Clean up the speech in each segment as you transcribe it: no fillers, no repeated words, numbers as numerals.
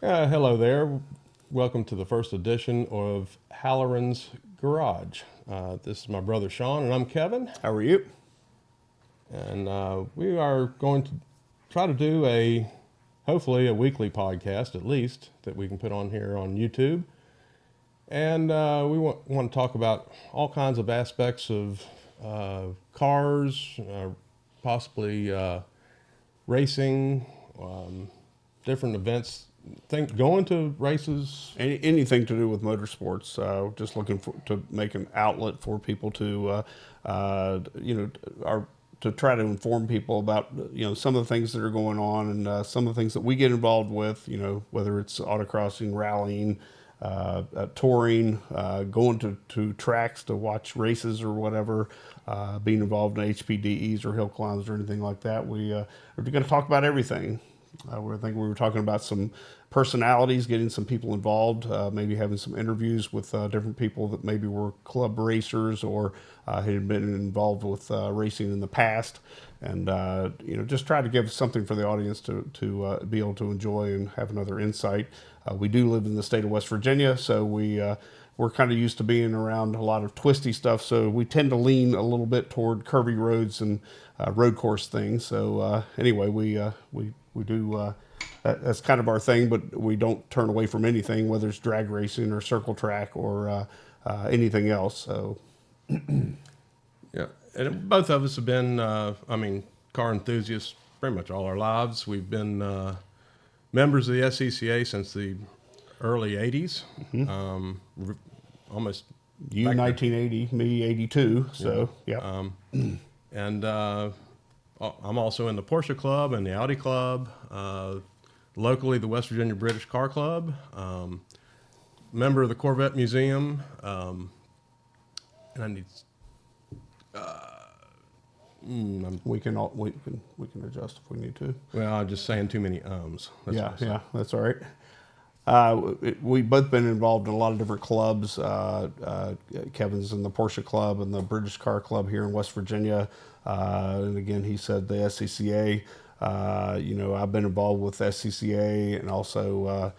Hello there. Welcome to the first edition of Halloran's Garage. This is my brother Sean, and I'm Kevin. How are you? And we are going to try to do hopefully, a weekly podcast at least that we can put on here on YouTube. And we want to talk about all kinds of aspects of cars, possibly racing, different events. Going to races. Anything to do with motorsports. Just looking to make an outlet for people to, to try to inform people about, some of the things that are going on and some of the things that we get involved with, whether it's autocrossing, rallying, touring, going to tracks to watch races or whatever, being involved in HPDEs or hill climbs or anything like that. We're going to talk about everything. I think we were talking about some personalities, getting some people involved, maybe having some interviews with different people that maybe were club racers or had been involved with racing in the past, and just try to give something for the audience to be able to enjoy and have another insight. We do live in the state of West Virginia, so we're kind of used to being around a lot of twisty stuff, so we tend to lean a little bit toward curvy roads and road course things. So anyway, we do. That's kind of our thing, but we don't turn away from anything, whether it's drag racing or circle track or anything else. So, Yeah, and both of us have been, car enthusiasts pretty much all our lives. We've been members of the SCCA since the early 80s, almost. you 1980, me 82. So, yeah. And I'm also in the Porsche Club and the Audi Club, locally the West Virginia British Car Club, member of the Corvette Museum, and I need. We can adjust if we need to. Well, I'm just saying too many ums. Yeah, that's all right. We've both been involved in a lot of different clubs. Kevin's in the Porsche Club and the British Car Club here in West Virginia. And again, he said the SCCA. I've been involved with SCCA and also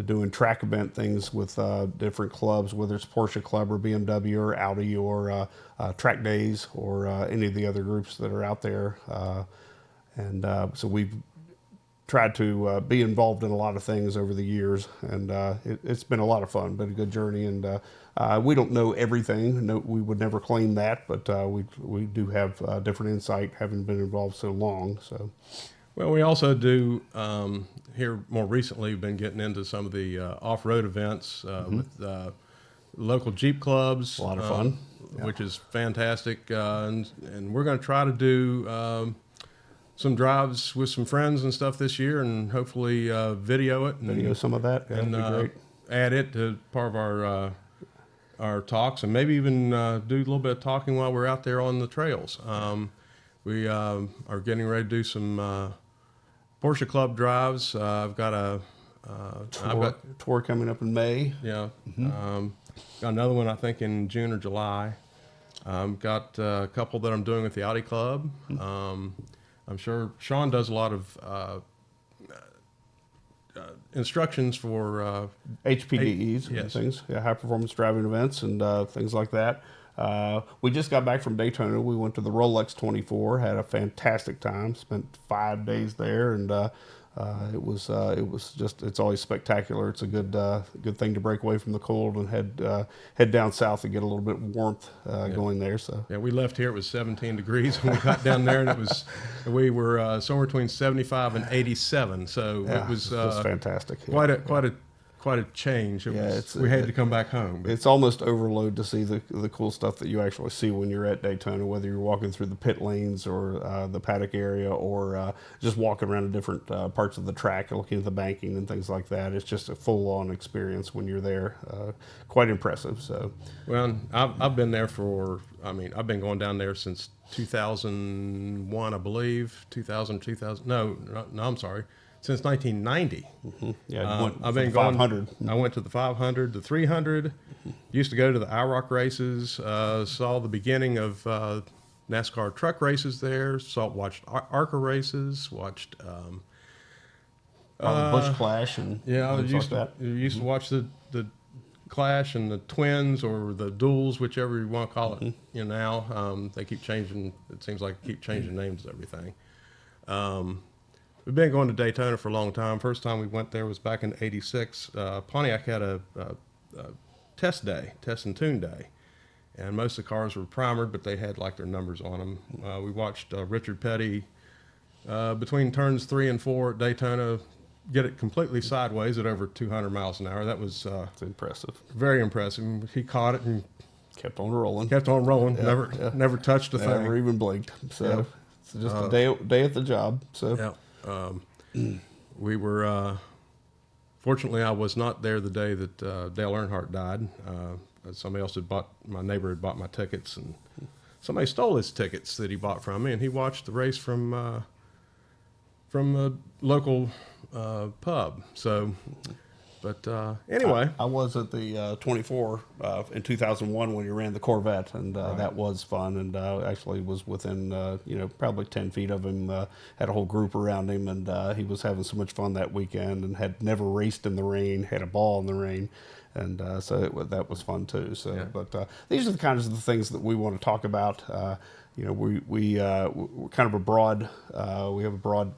doing track event things with different clubs, whether it's Porsche Club or BMW or Audi or Track Days or any of the other groups that are out there. So we've tried to be involved in a lot of things over the years, and it's been a lot of fun, been a good journey, and we don't know everything. No, we would never claim that, but we do have different insight, having been involved so long. So, well, we also do here more recently. We've been getting into some of the off-road events with local Jeep clubs. A lot of fun, which is fantastic, and we're going to try to do. Some drives with some friends and stuff this year, and hopefully video it. Video some of that, and that'd be great. Add it to part of our talks, and maybe even do a little bit of talking while we're out there on the trails. We are getting ready to do some Porsche Club drives. I've got a tour coming up in May. Yeah, got another one I think in June or July. Got a couple that I'm doing with the Audi Club. I'm sure Sean does a lot of instructions for HPDEs and yes. things, high performance driving events and things like that. We just got back from Daytona. We went to the Rolex 24, had a fantastic time, spent 5 days there, and it was just, it's always spectacular. It's a good thing to break away from the cold and head down south and get a little bit of warmth going there. So yeah, we left here, it was 17 degrees when we got down there, and we were somewhere between 75 and 87. So it was fantastic. Quite a change. We had to come back home. It's almost overload to see the cool stuff that you actually see when you're at Daytona, whether you're walking through the pit lanes or the paddock area or just walking around the different parts of the track and looking at the banking and things like that. It's just a full-on experience when you're there. Quite impressive. So, well, I've been there I've been going down there since 2001, I believe. 2000. No, I'm sorry. Since 1990. Yeah, I've been going. 500. I went to the 500, the 300. Used to go to the IROC races. Saw the beginning of NASCAR truck races there. Watched ARCA races. Watched the Busch Clash and Yeah, I things used like that. you used to watch the Clash and the Twins or the Duels, whichever you want to call it. Now they keep changing. It seems like they keep changing names of everything. We've been going to Daytona for a long time. First time we went there was back in '86. Pontiac had a test and tune day, and most of the cars were primered, but they had like their numbers on them. We watched Richard Petty between turns 3 and 4 at Daytona get it completely sideways at over 200 miles an hour. That was It's impressive. very impressive. He caught it and Kept on rolling. Never touched a thing. Never even blinked. So it's just a day at the job. So We were fortunately I was not there the day that Dale Earnhardt died. Somebody else my neighbor had bought my tickets, and somebody stole his tickets that he bought from me, and he watched the race from a local pub. So, but anyway, I was at the 24 in 2001 when you ran the Corvette, and that was fun. And actually was within probably 10 feet of him. Had a whole group around him, and he was having so much fun that weekend, and had never raced in the rain, had a ball in the rain. And so that was fun too. So, but these are the kinds of the things that we want to talk about. We're kind of a broad. We have a broad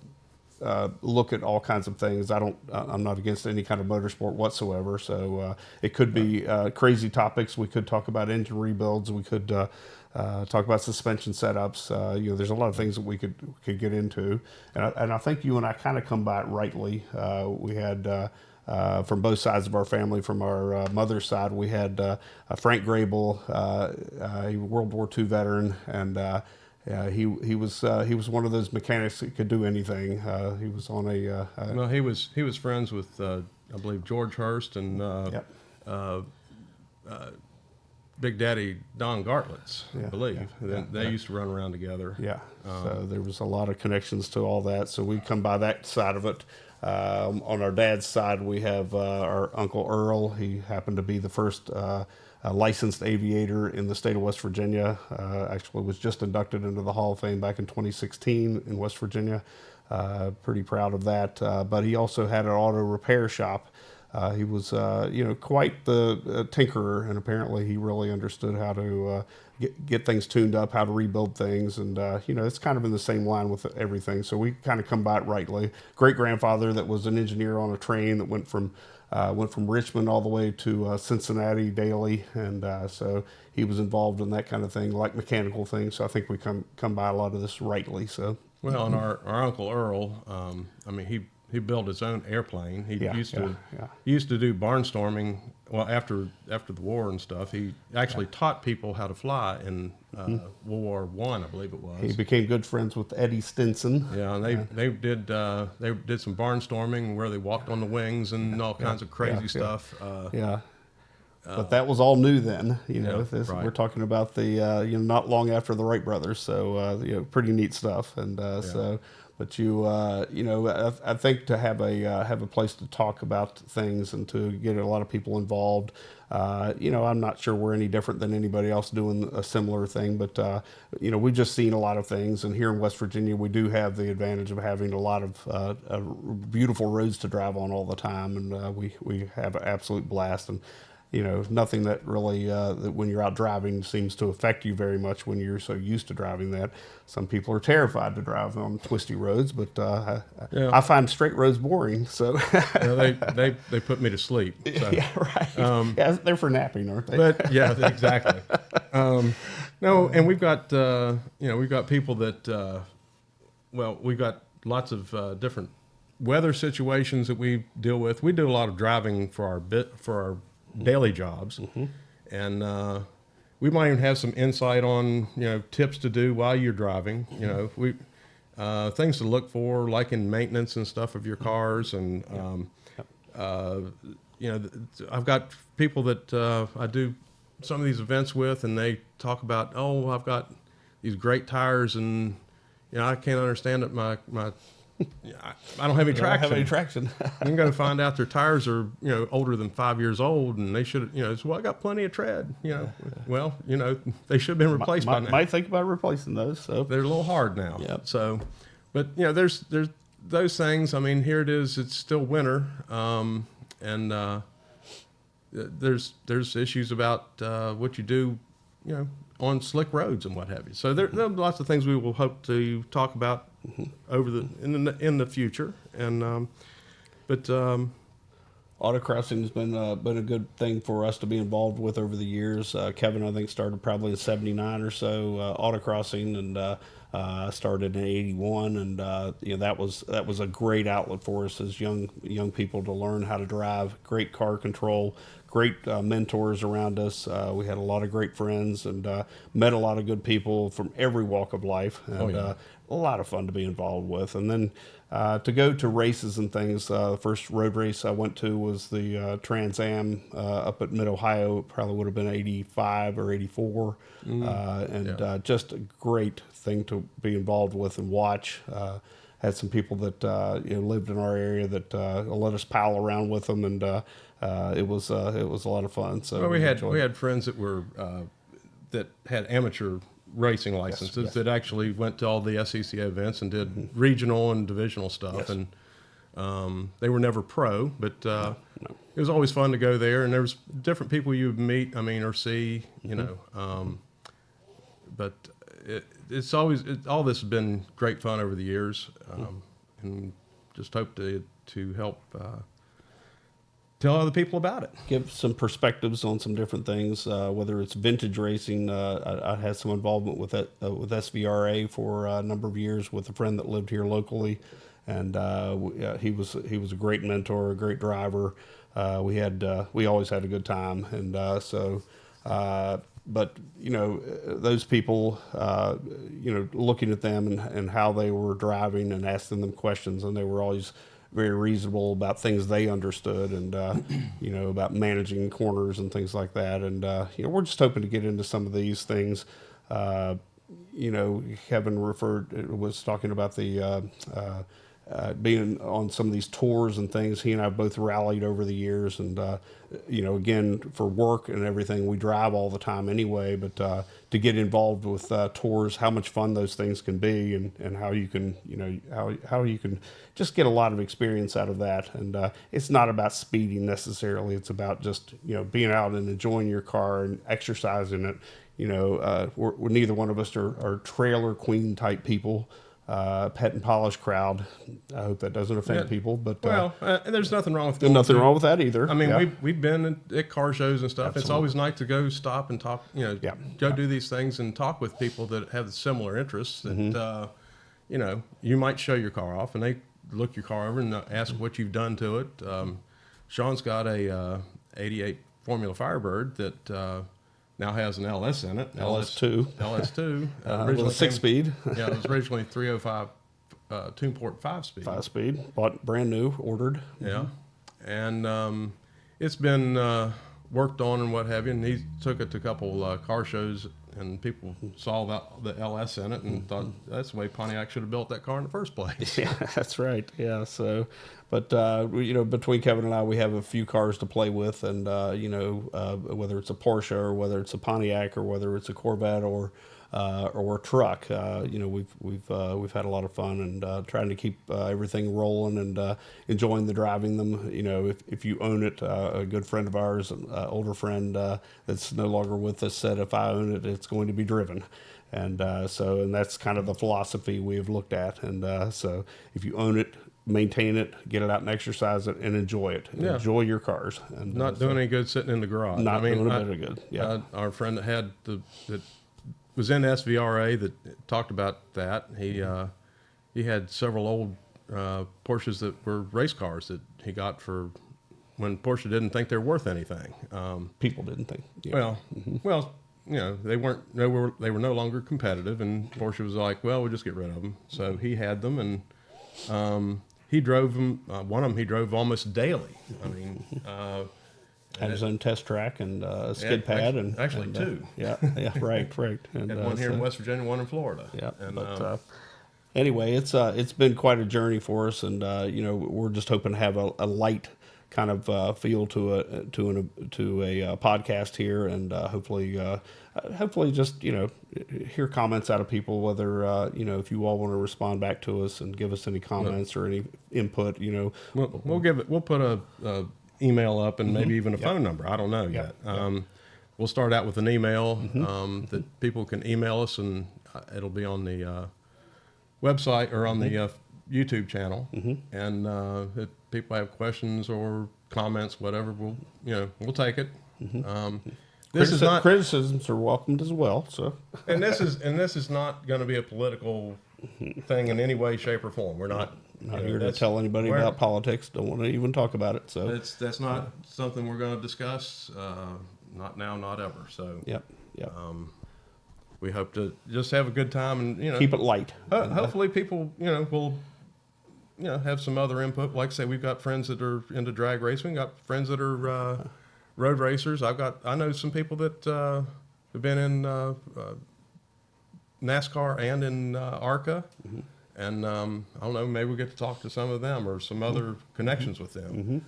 look at all kinds of things. I'm not against any kind of motorsport whatsoever. So it could be crazy topics. We could talk about engine rebuilds. We could talk about suspension setups. There's a lot of things that we could get into. And I think you and I kind of come by it rightly. We had. From both sides of our family, from our mother's side, we had Frank Grable, a World War II veteran, and he was one of those mechanics that could do anything. He was on a no, he was friends with I believe George Hurst and Big Daddy Don Gartlitz, I believe. They used to run around together. Yeah, so there was a lot of connections to all that. So we come by that side of it. On our dad's side, we have our Uncle Earl. He happened to be the first licensed aviator in the state of West Virginia. Actually was just inducted into the Hall of Fame back in 2016 in West Virginia. Pretty proud of that. But he also had an auto repair shop. He was, quite the tinkerer, and apparently he really understood how to get things tuned up, how to rebuild things, and it's kind of in the same line with everything. So we kind of come by it rightly. Great grandfather that was an engineer on a train that went from Richmond all the way to Cincinnati daily, and so he was involved in that kind of thing, like mechanical things. So I think we come by a lot of this rightly. So well, and our Uncle Earl, he built his own airplane. He used to do barnstorming. Well, after the war and stuff, he actually taught people how to fly in World War I believe it was. He became good friends with Eddie Stinson. Yeah, and they did some barnstorming where they walked on the wings and all kinds of crazy stuff. But that was all new then. Right. We're talking about the not long after the Wright brothers. So pretty neat stuff. And so. But I think to have a place to talk about things and to get a lot of people involved. I'm not sure we're any different than anybody else doing a similar thing, but we've just seen a lot of things. And here in West Virginia, we do have the advantage of having a lot of beautiful roads to drive on all the time, and we have an absolute blast. And nothing that really, that when you're out driving seems to affect you very much when you're so used to driving that. Some people are terrified to drive on twisty roads, but I find straight roads boring. So they put me to sleep. So. Yeah, right. They're for napping, aren't they? But yeah, exactly. No, and we've got people that we've got lots of different weather situations that we deal with. We do a lot of driving for our daily jobs, and we might even have some insight on tips to do while you're driving. We things to look for, like in maintenance and stuff of your cars, and I've got people that I do some of these events with, and they talk about, I've got these great tires, and I can't understand it. I don't have any traction. I'm going to find out their tires are, older than 5 years old, and they should, I got plenty of tread, Well, they should have been replaced by now. Might think about replacing those. So they're a little hard now. Yep. So, but there's those things. I mean, here it is. It's still winter, and there's issues about what you do, on slick roads and what have you. So there are lots of things we will hope to talk about in the future. And but Autocrossing has been a good thing for us to be involved with over the years. Kevin, I think, started probably in '79 or so autocrossing, and started in '81, and that was a great outlet for us as young people to learn how to drive. Great car control, great mentors around us. We had a lot of great friends and met a lot of good people from every walk of life, and a lot of fun to be involved with. And then to go to races and things, the first road race I went to was the Trans Am up at Mid Ohio. It probably would have been '85 or '84, just a great thing to be involved with and watch. Had some people that lived in our area that let us pal around with them, and it was a lot of fun. So we had friends that were that had amateur racing licenses that actually went to all the SCCA events and did regional and divisional stuff, and they were never pro, but it was always fun to go there. And there was different people you would meet, or see, but it's always all this has been great fun over the years, and just hope to help tell other people about it. Give some perspectives on some different things, whether it's vintage racing. I had some involvement with SVRA for a number of years with a friend that lived here locally, and he was a great mentor, a great driver. We always had a good time, and but those people, looking at them and how they were driving and asking them questions, and they were always very reasonable about things they understood, and about managing corners and things like that. And we're just hoping to get into some of these things. Kevin was talking about the being on some of these tours and things. He and I both rallied over the years, and again, for work and everything, we drive all the time anyway, but to get involved with tours, how much fun those things can be, and how you can how you can just get a lot of experience out of that. And it's not about speeding necessarily. It's about just being out and enjoying your car and exercising it. We're neither one of us are trailer queen type people. Pet and polish crowd. I hope that doesn't offend people, but there's nothing wrong with there's nothing wrong with that either. We've been at car shows and stuff. Absolutely. It's always nice to go stop and talk. Do these things and talk with people that have similar interests. That you might show your car off, and they look your car over and ask what you've done to it. Sean's got a '88 Formula Firebird that. Now has an LS in it. LS2. LS2. Originally 6-speed. Yeah, it was originally 305 two-port 5-speed. 5-speed. Bought brand new, ordered. Yeah. And it's been worked on and what have you. And he took it to a couple car shows, and people saw the LS in it and thought that's the way Pontiac should have built that car in the first place. Yeah, that's right. Yeah, so... But, between Kevin and I, we have a few cars to play with, and, whether it's a Porsche or whether it's a Pontiac or whether it's a Corvette or a truck, we've had a lot of fun, and trying to keep everything rolling and enjoying the driving them. If you own it, a good friend of ours, an older friend that's no longer with us, said, if I own it, it's going to be driven. And and that's kind of the philosophy we have looked at. And so if you own it, maintain it, get it out and exercise it, and enjoy it. Yeah. Enjoy your cars. And not doing any good sitting in the garage. Not doing a bit of good. Yeah. Our friend that was in SVRA that talked about that. He had several old Porsches that were race cars that he got for when Porsche didn't think they're worth anything. People didn't think. Yeah. Well, they were no longer competitive, and Porsche was like, well, we'll just get rid of them. So he had them, and he drove them. One of them he drove almost daily. Had his own test track and skid pad, actually two. Right. And one here in West Virginia, one in Florida. Yeah, but anyway, it's been quite a journey for us, and we're just hoping to have a light kind of feel to a podcast here, and hopefully just hear comments out of people, whether if you all want to respond back to us and give us any comments or any input. We'll put a email up and maybe even a phone number. I don't know yet. We'll start out with an email that people can email us, and it'll be on the website or on the YouTube channel. And if people have questions or comments, whatever, we'll take it. This is not criticisms are welcomed as well. So, and this is not going to be a political thing in any way, shape, or form. We're not here to tell anybody about politics. Don't want to even talk about it. So that's not something we're going to discuss. Not now, not ever. So yep. We hope to just have a good time and keep it light. Hopefully, people will have some other input. Like I say, we've got friends that are into drag racing. We've got friends that are road racers. I know some people that have been in NASCAR and in ARCA. And I don't know, maybe we'll get to talk to some of them or some other connections with them.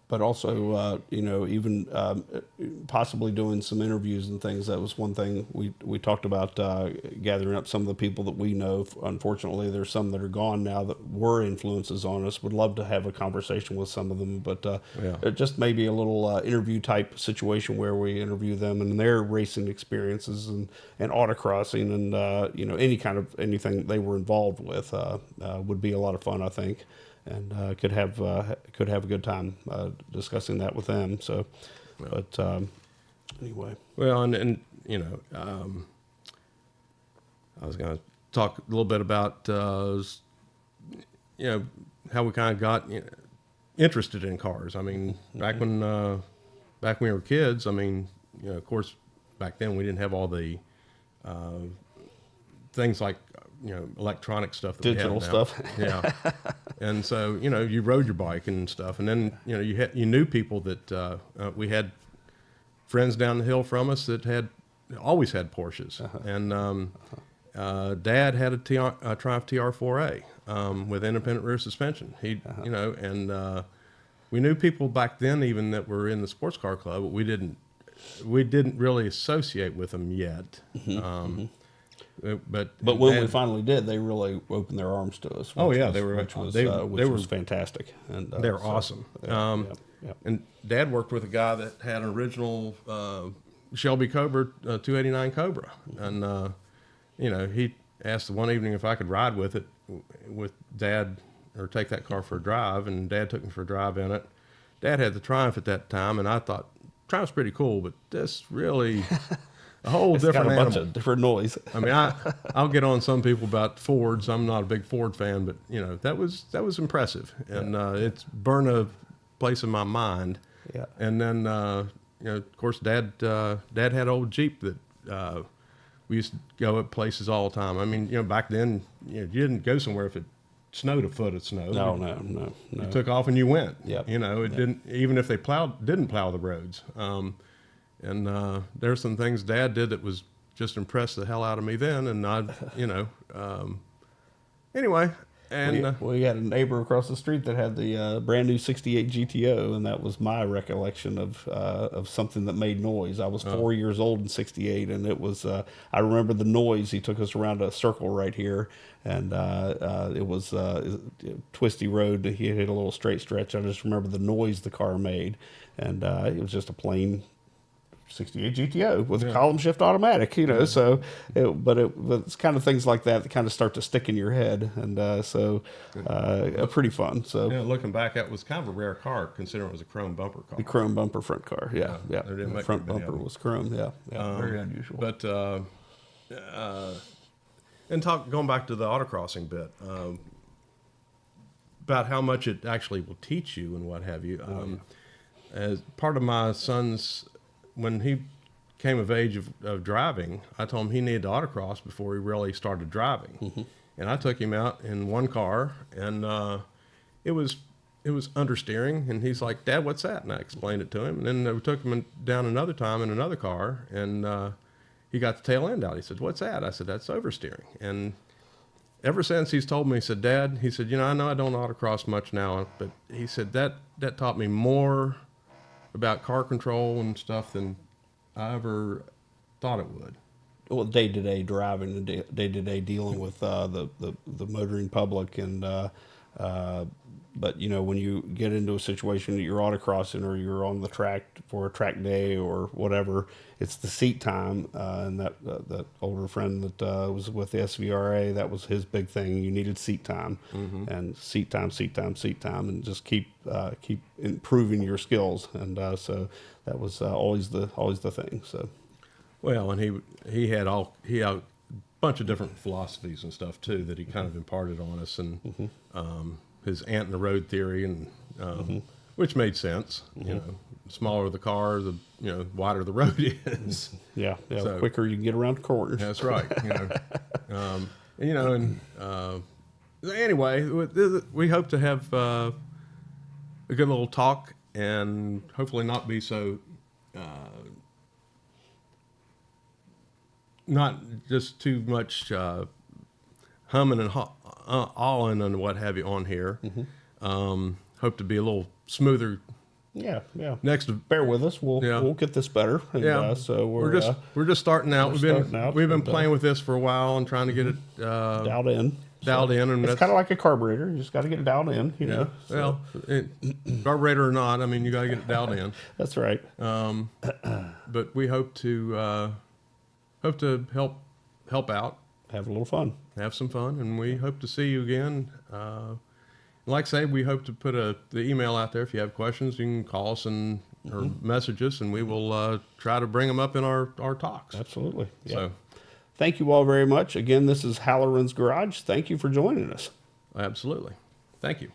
But also, even possibly doing some interviews and things. That was one thing we talked about, gathering up some of the people that we know. Unfortunately, there's some that are gone now that were influences on us. Would love to have a conversation with some of them, but it just maybe a little interview type situation where we interview them and their racing experiences and autocrossing and anything they were involved with would be a lot of fun, I think. And could have a good time discussing that with them. So, but anyway. Well, and I was going to talk a little bit about how we kind of got interested in cars. I mean, back when we were kids. I mean, of course, back then we didn't have all the things like electronic stuff that digital we have now. stuff. Yeah. And so, you rode your bike and stuff. And then, you knew people that we had friends down the hill from us that always had Porsches. And Dad had a Triumph TR4A with independent rear suspension. He, and we knew people back then even that were in the sports car club, but we didn't really associate with them yet. But when we finally did, they really opened their arms to us. Which was fantastic, and they were awesome. And Dad worked with a guy that had an original Shelby Cobra 289 Cobra, and he asked one evening if I could ride with it with Dad or take that car for a drive, and Dad took me for a drive in it. Dad had the Triumph at that time, and I thought Triumph's pretty cool, but this really. A whole different got a bunch animal. of different noise. I mean, I'll get on some people about Fords. I'm not a big Ford fan, but that was impressive, and it's burned a place in my mind. Yeah. And then of course, Dad had an old Jeep that we used to go at places all the time. I mean, back then you didn't go somewhere if it snowed a foot of snow. No. You took off and you went. Yep. Didn't, even if they didn't plow the roads. And there's some things Dad did that was just impressed the hell out of me then. And anyway. And we had a neighbor across the street that had the brand new '68 GTO, and that was my recollection of something that made noise. I was 4 years old in '68, and it was. I remember the noise. He took us around a circle right here, and it was a twisty road. He hit a little straight stretch. I just remember the noise the car made, and it was just a plain '68 GTO with a column shift automatic, so but it's kind of things like that kind of start to stick in your head, and pretty fun. So looking back, that was kind of a rare car considering it was a chrome bumper car. The chrome bumper front car, yeah. The front bumper was chrome, very unusual. But going back to the autocrossing bit, about how much it actually will teach you and what have you. As part of my son's, when he came of age of driving, I told him he needed to autocross before he really started driving. And I took him out in one car, and it was understeering, and he's like, "Dad, what's that?" And I explained it to him, and then we took him down another time in another car, and he got the tail end out. He said, "What's that?" I said, "That's oversteering." And ever since he's told me, he said, Dad, he said, I know I don't autocross much now, but he said that taught me more about car control and stuff than I ever thought it would. Well, day-to-day driving and day-to-day dealing with the motoring public, and but when you get into a situation that you're autocrossing or you're on the track for a track day or whatever, it's the seat time. And that older friend that was with the SVRA, that was his big thing. You needed seat time, and seat time, and just keep improving your skills. And so that was always the thing. So. Well, and he had a bunch of different philosophies and stuff too that he kind of imparted on us, and his ant in the road theory, and which made sense. The smaller the car, the wider the road is. Yeah. So, quicker you can get around corners. That's right. Anyway, we hope to have a good little talk, and hopefully not be so. Not just too much humming and hawing and what have you on here. Hope to be a little smoother. Yeah. Next, bear with us. We'll get this better. And, so we're just starting out. We've been playing with this for a while and trying to get it dialed in. And it's kind of like a carburetor. You just got to get it dialed in. Well, carburetor or not, I mean, you got to get it dialed in. That's right. But we hope to help out, have a little fun, have some fun, and we hope to see you again. Like I say, we hope to put the email out there. If you have questions, you can call us or message us, and we will try to bring them up in our talks. Absolutely. Yep. So, thank you all very much. Again, this is Halloran's Garage. Thank you for joining us. Absolutely. Thank you.